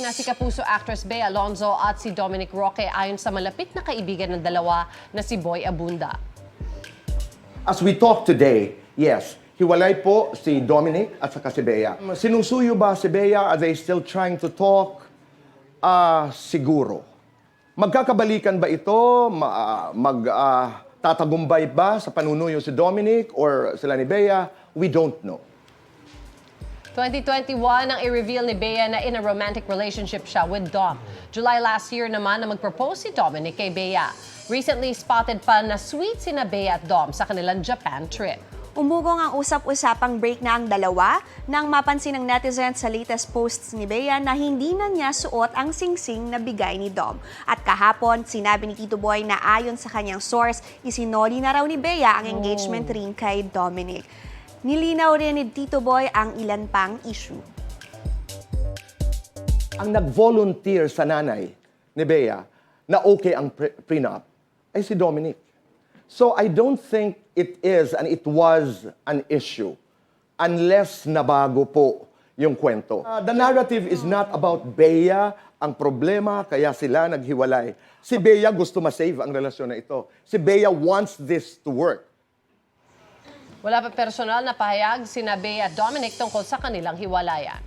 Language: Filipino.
na si Kapuso actress Bea Alonzo at si Dominic Roque ayon sa malapit na kaibigan ng dalawa na si Boy Abunda. As we talk today, yes, hiwalay po si Dominic at saka si Bea. Sinusuyo ba si Bea? Are they still trying to talk? Siguro. Magkakabalikan ba ito? Tatagumpay ba sa panunuyo si Dominic or sila ni Bea? We don't know. 2021 nang i-reveal ni Bea na in a romantic relationship siya with Dom. July last year naman na mag-propose si Dominic kay Bea. Recently spotted pa na sweet sina Bea at Dom sa kanilang Japan trip. Umugong ang usap-usapang break na ang dalawa nang mapansin ng netizens sa latest posts ni Bea na hindi na niya suot ang singsing na bigay ni Dom. At kahapon, sinabi ni Tito Boy na ayon sa kanyang source, isinoli na raw ni Bea ang engagement ring kay Dominic. Nilinaw rin ni Tito Boy ang ilan pang issue. Ang nag-volunteer sa nanay ni Bea na okay ang prenup ay si Dominic. So I don't think it is and it was an issue unless nabago po yung kwento. The narrative is not about Bea ang problema kaya sila naghiwalay. Si Bea gusto ma-save ang relasyon na ito. Si Bea wants this to work. Wala pa personal na pahayag sina Bea at Dominic tungkol sa kanilang hiwalayan.